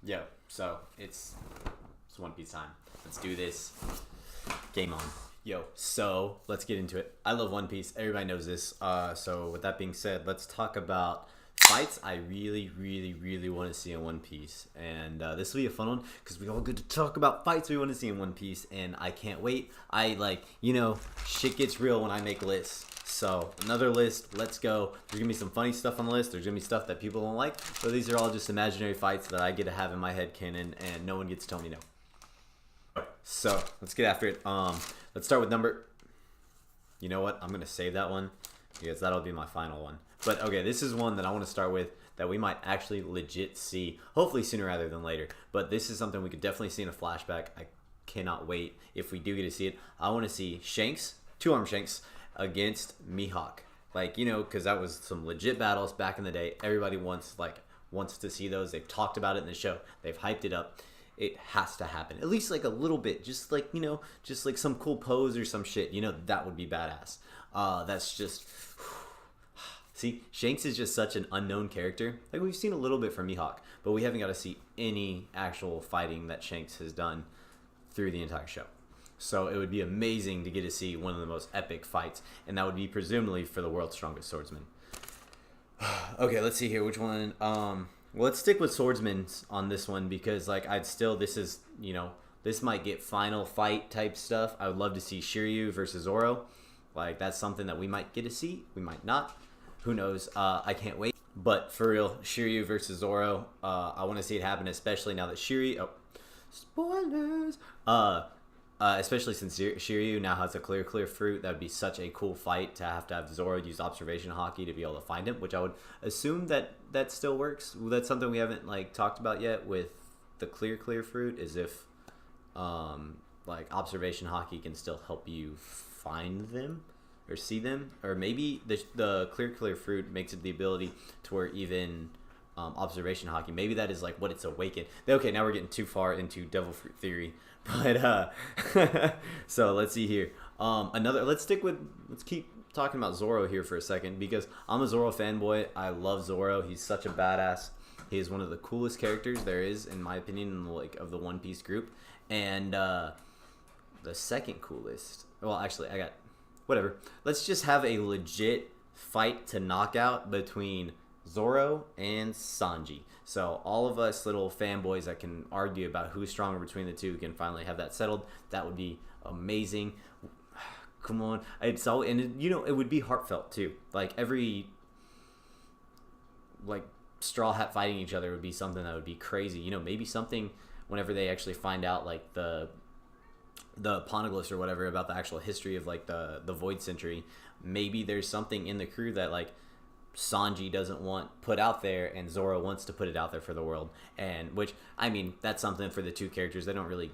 Yo, so it's One Piece time. Let's do this. Game on. Yo, so let's get into it. I love One Piece. Everybody knows this. So with that being said, let's talk about fights I really want to see in One Piece. And this will be a fun one because we all get to talk about fights we want to see in One Piece. And I can't wait. Shit gets real when I make lists. So another list, let's go. There's gonna be some funny stuff on the list. There's gonna be stuff that people don't like. But these are all just imaginary fights that I get to have in my head canon, and no one gets to tell me no. So let's get after it. Let's start with number. You know what? I'm gonna save that one because that'll be my final one. But okay, this is one that I want to start with that we might actually legit see, hopefully sooner rather than later. But this is something we could definitely see in a flashback. I cannot wait if we do get to see it. I want to see Shanks, Two-Arm Shanks, against Mihawk. Because that was some legit battles back in the day. Everybody wants to see those. They've talked about it in the show. They've hyped it up. It has to happen. At least like a little bit. Just like some cool pose or some shit. That would be badass. That's just... See, Shanks is just such an unknown character. Like, we've seen a little bit from Mihawk, but we haven't got to see any actual fighting that Shanks has done through the entire show. So it would be amazing to get to see one of the most epic fights, and that would be presumably for the world's strongest swordsman. Okay, let's see here. Which one? Well, let's stick with swordsmen on this one because, this might get final fight type stuff. I would love to see Shiryu versus Zoro. That's something that we might get to see. We might not. Who knows? I can't wait. But for real, Shiryu versus Zoro. I want to see it happen, especially now that Shiryu... Oh, spoilers! Especially since Shiryu now has a clear fruit. That would be such a cool fight to have Zoro use observation haki to be able to find him, which I would assume that still works. That's something we haven't talked about yet with the clear fruit, is if observation haki can still help you find them or see them, or maybe the clear fruit makes it the ability to where even observation haki, maybe that is what it's awakened. Okay, now we're getting too far into devil fruit theory. But so let's see here. Let's keep talking about Zoro here for a second because I'm a Zoro fanboy. I love Zoro. He's such a badass. He is one of the coolest characters there is, in my opinion, of the One Piece group. And the second coolest. Well, actually, I got whatever. Let's just have a legit fight to knockout between Zoro and Sanji. So all of us little fanboys that can argue about who's stronger between the two can finally have that settled. That would be amazing. Come on. It would be heartfelt too. Every Straw Hat fighting each other would be something that would be crazy. Maybe something whenever they actually find out the poneglyphs or whatever about the actual history of the Void Century. Maybe there's something in the crew that Sanji doesn't want put out there and Zoro wants to put it out there for the world, and that's something for the two characters. They don't really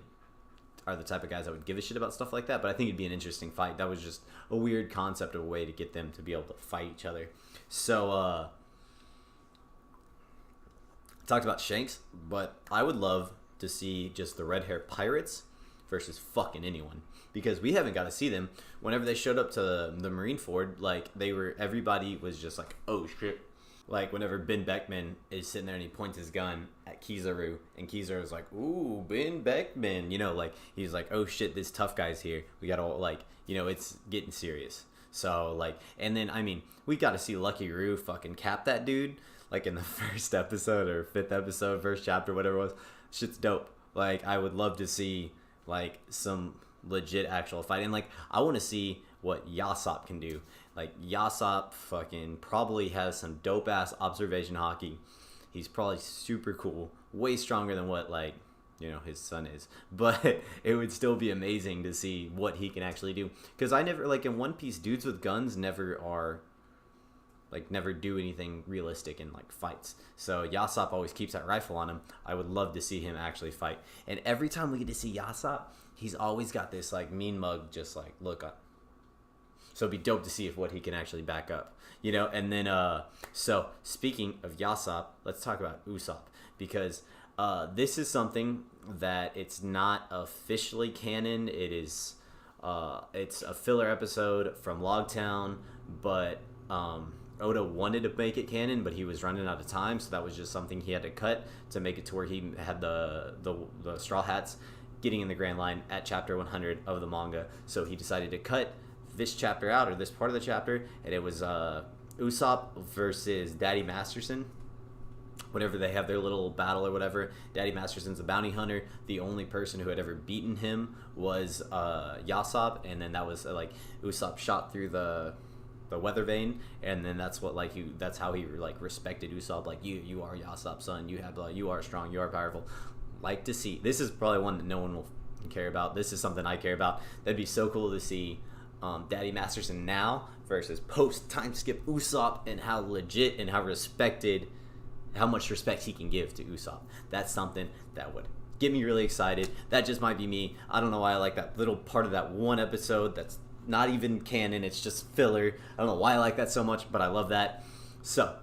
are the type of guys that would give a shit about stuff like that, but I think it'd be an interesting fight. That was just a weird concept of a way to get them to be able to fight each other. So talked about Shanks, but I would love to see just the red hair pirates versus fucking anyone, because we haven't got to see them. Whenever they showed up to the Marineford, everybody was just oh shit. Whenever Ben Beckman is sitting there and he points his gun at Kizaru, and Kizaru's ooh, Ben Beckman, he's oh shit, this tough guy's here. We gotta it's getting serious. So and then we got to see Lucky Roo fucking cap that dude in the first episode or fifth episode, first chapter, whatever it was. Shit's dope. I would love to see some legit actual fighting. I want to see what Yasopp can do. Yasopp fucking probably has some dope ass observation haki. He's probably super cool, way stronger than what his son is, but it would still be amazing to see what he can actually do, because I never in One Piece, dudes with guns never are never do anything realistic in fights. So Yasopp always keeps that rifle on him. I would love to see him actually fight. And every time we get to see Yasopp, he's always got this mean mug, just look up. So it'd be dope to see what he can actually back up, And then so speaking of Yasopp, let's talk about Usopp, because this is something that it's not officially canon. It is it's a filler episode from Logtown, but Oda wanted to make it canon, but he was running out of time, so that was just something he had to cut to make it to where he had the Straw Hats getting in the Grand Line at chapter 100 of the manga. So he decided to cut this chapter out, or this part of the chapter, and it was Usopp versus Daddy Masterson. Whenever they have their little battle or whatever, Daddy Masterson's a bounty hunter. The only person who had ever beaten him was Yasopp, and then that was like Usopp shot through the weather vane, and then that's what that's how he like respected Usopp. Like you are Yasopp's son. You are strong. You are powerful. Like to see, this is probably one that no one will care about. This is something I care about. That'd be so cool to see Daddy Masterson now versus post time skip Usopp, and how legit and how respected, how much respect he can give to Usopp. That's something that would get me really excited. That just might be me. I don't know why I like that little part of that one episode that's not even canon, it's just filler. I don't know why I like that so much, but I love that. So,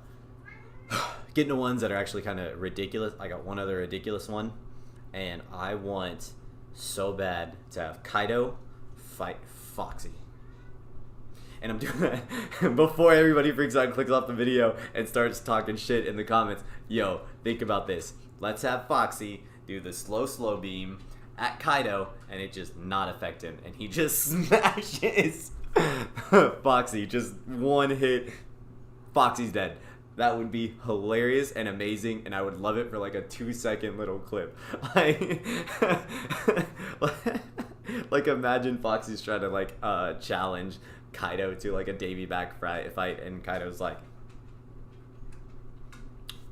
getting to ones that are actually kind of ridiculous. I got one other ridiculous one, and I want so bad to have Kaido fight Foxy. And I'm doing that before everybody freaks out and clicks off the video and starts talking shit in the comments. Yo, think about this. Let's have Foxy do the slow beam at Kaido, and it just not affect him, and he just smashes Foxy. Just one hit, Foxy's dead. That would be hilarious and amazing, and I would love it for like a 2-second little clip. Like imagine Foxy's trying to like challenge Kaido to like a Davy back fight, and Kaido's like,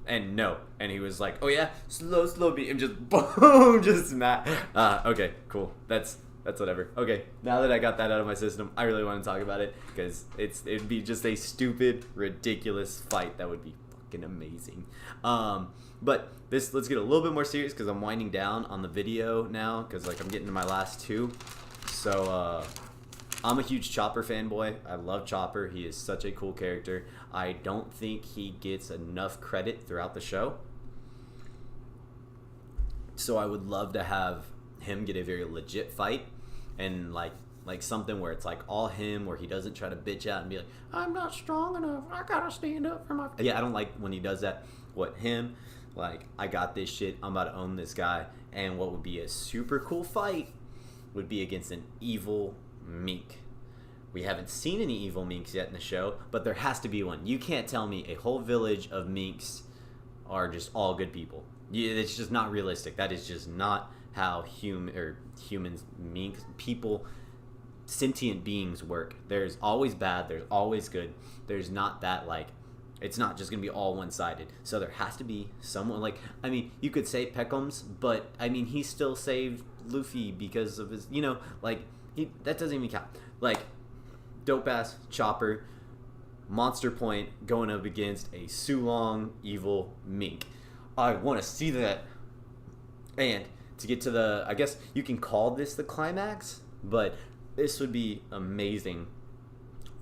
and no, and he was like, oh yeah, slow beat, and just boom, just smack. Okay, cool. That's whatever. Okay, now that I got that out of my system, I really want to talk about it, because it'd be just a stupid, ridiculous fight that would be fucking amazing. But let's get a little bit more serious, because I'm winding down on the video now, because like I'm getting to my last two. So I'm a huge Chopper fanboy. I love Chopper. He is such a cool character. I don't think he gets enough credit throughout the show. So I would love to have him get a very legit fight, and like something where it's like all him, where he doesn't try to bitch out and be like, I'm not strong enough, I gotta stand up for my... Yeah, I don't like when he does that. Like, I got this shit, I'm about to own this guy. And what would be a super cool fight would be against an evil mink. We haven't seen any evil minks yet in the show, but there has to be one. You can't tell me a whole village of minks are just all good people. It's just not realistic. That is just not how humans, minks, people, sentient beings work. There's always bad, there's always good. There's not that, like, it's not just gonna be all one-sided. So there has to be someone, like, I mean, you could say Peckham's, but I mean, he still saved Luffy because of his, like, that doesn't even count. Like, dope ass Chopper, Monster Point going up against a Sulong evil mink. I want to see that. And to get to the, I guess you can call this the climax, but this would be amazing.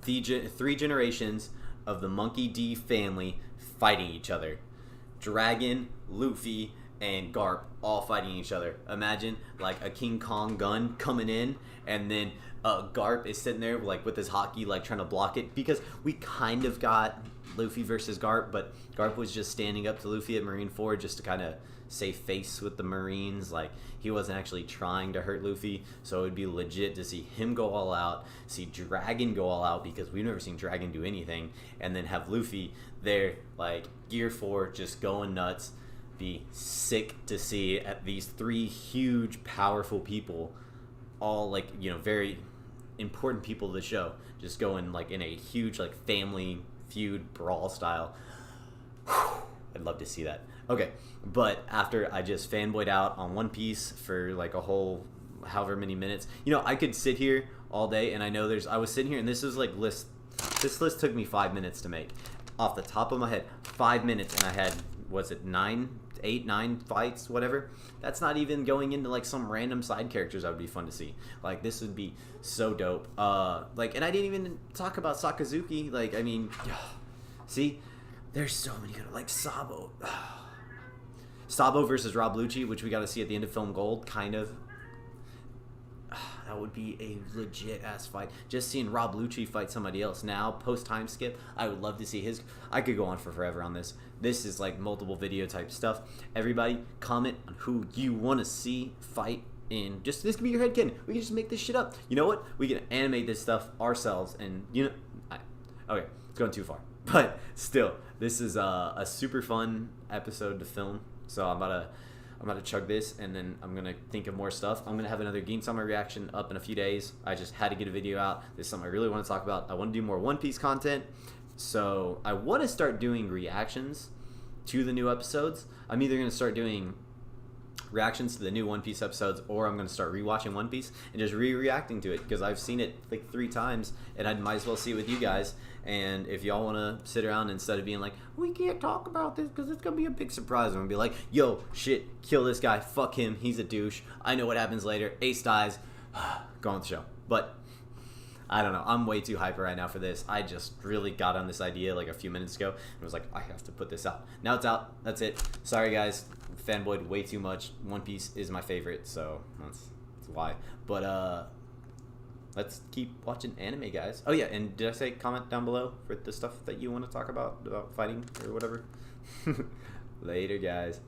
Three generations of the Monkey D family fighting each other. Dragon, Luffy, and Garp all fighting each other. Imagine like a King Kong gun coming in, and then Garp is sitting there like with his hockey, like trying to block it, because we kind of got Luffy versus Garp, but Garp was just standing up to Luffy at Marineford just to kind of save face with the Marines. Like, he wasn't actually trying to hurt Luffy, so it would be legit to see him go all out, see Dragon go all out, because we've never seen Dragon do anything, and then have Luffy there like Gear 4 just going nuts. Be sick to see at these three huge, powerful people, all like, very important people of the show, just going like in a huge like family feud brawl style. I'd love to see that. Okay, but after I just fanboyed out on One Piece for like a whole however many minutes, I could sit here all day, and I know I was sitting here, and this list took me 5 minutes to make. Off the top of my head, 5 minutes, and I had, was it 8, 9 fights, whatever. That's not even going into like some random side characters that would be fun to see. Like, this would be so dope. And I didn't even talk about Sakazuki. Like, I mean, see, there's so many good, like Sabo. Sabo versus Rob Lucci, which we got to see at the end of Film Gold, kind of. that would be a legit ass fight. Just seeing Rob Lucci fight somebody else now, post time skip, I would love to see his. I could go on for forever on this. This is like multiple video type stuff. Everybody, comment on who you want to see fight in. Just this could be your head canon. We can just make this shit up. You know what? We can animate this stuff ourselves, and okay, it's going too far. But still, this is a super fun episode to film. So I'm about to chug this, and then I'm gonna think of more stuff. I'm gonna have another Game Summer reaction up in a few days. I just had to get a video out. This is something I really want to talk about. I want to do more One Piece content, so I want to start doing reactions to the new episodes. I'm either gonna start doing reactions to the new One Piece episodes, or I'm gonna start rewatching One Piece and just reacting to it, because I've seen it like 3 times, and I might as well see it with you guys. And if y'all want to sit around, instead of being like, we can't talk about this because it's gonna be a big surprise, I'm gonna be like, yo, shit, kill this guy, fuck him, he's a douche, I know what happens later, Ace dies, go on the show. But I don't know, I'm way too hyper right now for this. I just really got on this idea like a few minutes ago and was like, I have to put this out. Now it's out. That's it. Sorry guys, fanboyed way too much. One Piece is my favorite, so that's why. But let's keep watching anime, guys. Oh yeah, and did I say comment down below for the stuff that you want to talk about fighting or whatever? Later, guys.